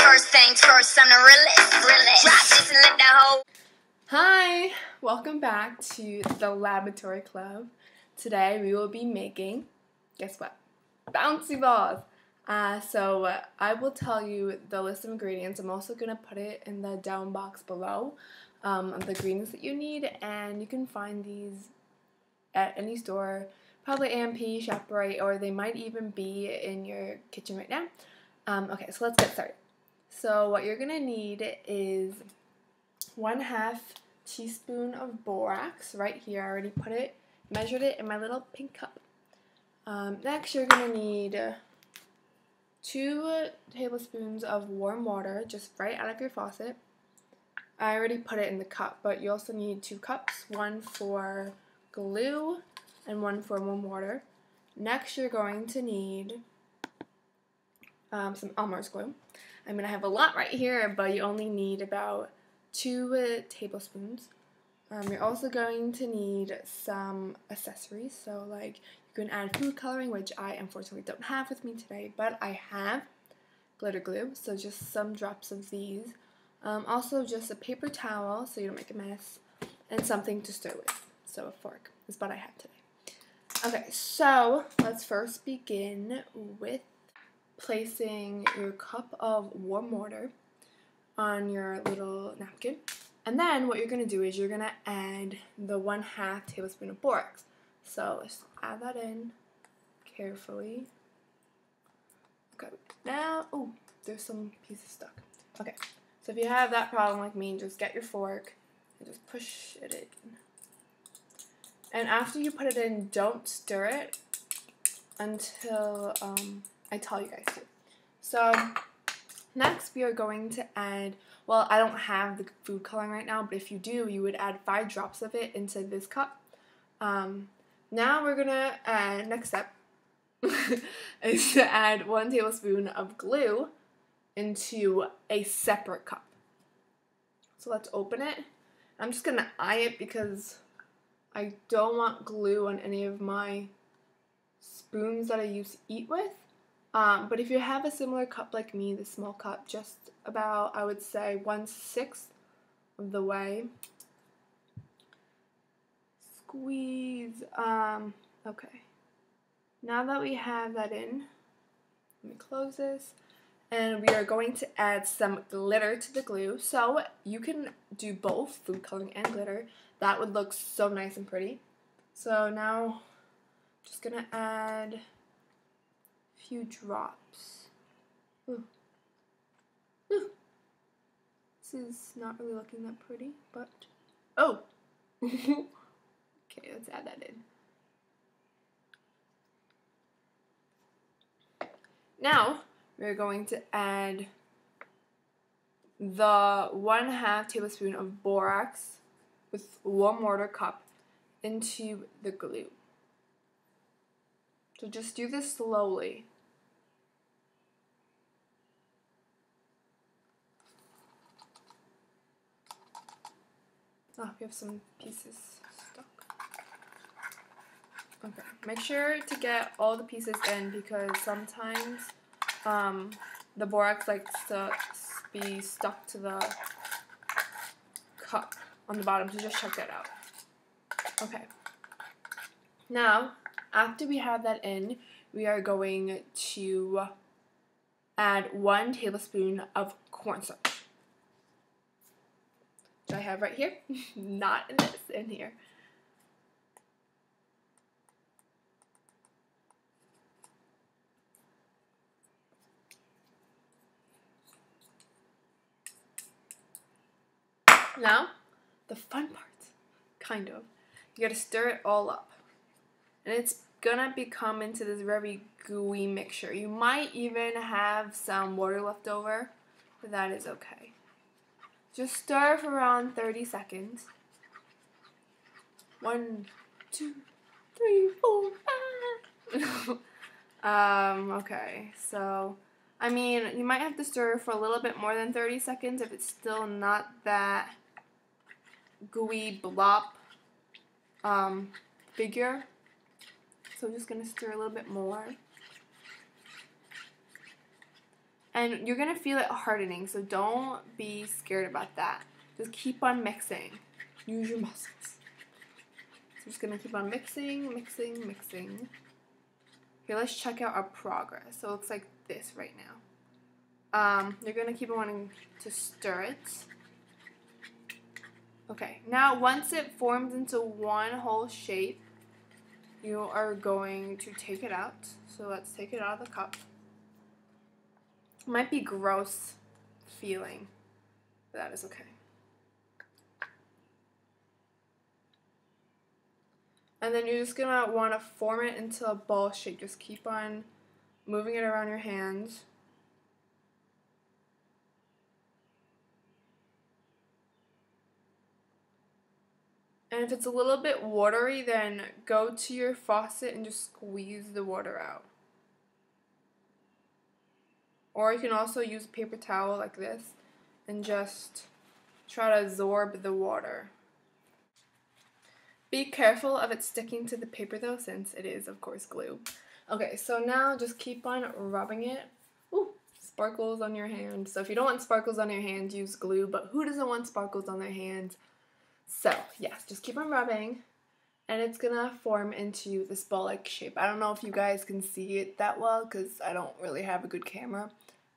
First things first, I'm the realest. Drop this and let the whole. Hi, welcome back to the Laboratory Club. Today we will be making, guess what? Bouncy balls. So I will tell you the list of ingredients. I'm also going to put it in the down box below of the ingredients that you need, and you can find these at any store, probably AMP, ShopRite, or they might even be in your kitchen right now. Okay, so let's get started. So what you're going to need is 1/2 teaspoon of borax right here. I already put it, measured it in my little pink cup. Next you're going to need 2 tablespoons of warm water, just right out of your faucet. I already put it in the cup, but you also need 2 cups, one for glue and one for warm water. Next you're going to need some Elmer's glue. I'm going to have a lot right here, but you only need about 2 tablespoons. You're also going to need some accessories, so like you can add food coloring, which I unfortunately don't have with me today, but I have glitter glue, so just some drops of these. Also just a paper towel so you don't make a mess, and something to stir with, so a fork is what I have today. Okay, so let's first begin with placing your cup of warm water on your little napkin. And then what you're going to do is you're going to add the 1/2 tablespoon of borax. So let's add that in carefully. Okay, now, oh, there's some pieces stuck. Okay, so if you have that problem like me, just get your fork and just push it in. And after you put it in, don't stir it until I tell you guys to. So next we are going to add, well, I don't have the food coloring right now, but if you do, you would add 5 drops of it into this cup. Now we're gonna add, next step is to add 1 tablespoon of glue into a separate cup. So let's open it. I'm just gonna eye it because I don't want glue on any of my spoons that I used to eat with. But if you have a similar cup like me, the small cup, just about, I would say, 1/6 of the way. Squeeze. Okay. Now that we have that in, let me close this. And we are going to add some glitter to the glue. So you can do both food coloring and glitter. That would look so nice and pretty. So now, just gonna add a few drops. Ooh. Ooh. This is not really looking that pretty, but oh. Okay, let's add that in. Now we're going to add the 1/2 tablespoon of borax with warm water cup into the glue. So just do this slowly. Oh, we have some pieces stuck. Okay, make sure to get all the pieces in because sometimes the borax likes to be stuck to the cup on the bottom, so just check that out. Okay. Now, after we have that in, we are going to add 1 tablespoon of cornstarch, which I have right here, not in this, in here. Now, the fun part, kind of, you gotta stir it all up. And it's gonna become into this very gooey mixture. You might even have some water left over, but that is okay. Just stir for around 30 seconds. 1, 2, 3, 4, 5. Okay, so I mean, you might have to stir for a little bit more than 30 seconds if it's still not that gooey blob figure. So I'm just going to stir a little bit more. And you're going to feel it hardening, so don't be scared about that. Just keep on mixing. Use your muscles. So just going to keep on mixing, mixing, mixing. Okay, let's check out our progress. So it looks like this right now. You're going to keep on wanting to stir it. Okay, now once it forms into one whole shape, you are going to take it out. So let's take it out of the cup. It might be gross feeling, but that is okay. And then you're just going to want to form it into a ball shape. Just keep on moving it around your hands. And if it's a little bit watery, then go to your faucet and just squeeze the water out. Or you can also use a paper towel like this and just try to absorb the water. Be careful of it sticking to the paper though, since it is, of course, glue. Okay, so now just keep on rubbing it. Ooh, sparkles on your hand. So if you don't want sparkles on your hand, use glue, but who doesn't want sparkles on their hands? So, yes, just keep on rubbing, and it's going to form into this ball-like shape. I don't know if you guys can see it that well, because I don't really have a good camera,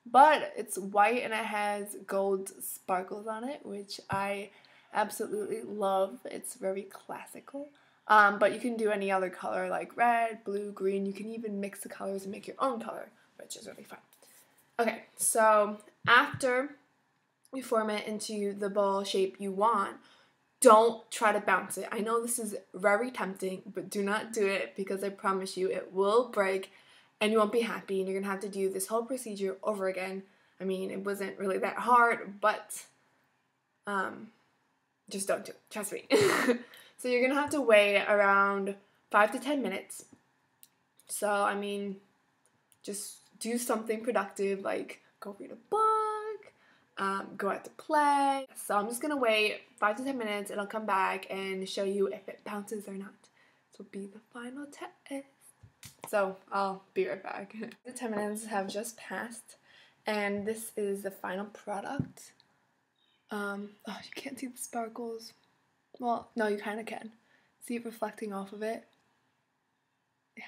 but it's white, and it has gold sparkles on it, which I absolutely love. It's very classical, but you can do any other color, like red, blue, green. You can even mix the colors and make your own color, which is really fun. Okay, so after you form it into the ball shape you want, don't try to bounce it. I know this is very tempting, but do not do it, because I promise you it will break and you won't be happy, and you're going to have to do this whole procedure over again. I mean, it wasn't really that hard, but just don't do it. Trust me. So you're going to have to wait around 5 to 10 minutes. So, I mean, just do something productive, like go read a book. Go out to play. So I'm just going to wait 5 to 10 minutes, and I'll come back and show you if it bounces or not. This will be the final test. So I'll be right back. The 10 minutes have just passed, and this is the final product. Oh, you can't see the sparkles. Well, no, you kind of can. See it reflecting off of it? Yeah.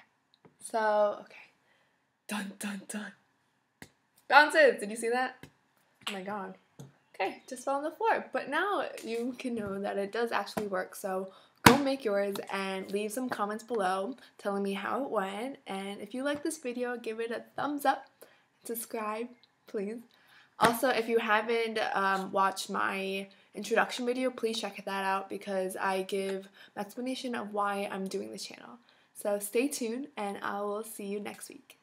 So, okay. Dun, dun, dun. Bounces! Did you see that? Oh my god. Okay, just fell on the floor. But now you can know that it does actually work. So go make yours and leave some comments below telling me how it went. And if you like this video, give it a thumbs up. Subscribe, please. Also, if you haven't watched my introduction video, please check that out, because I give an explanation of why I'm doing this channel. So stay tuned, and I will see you next week.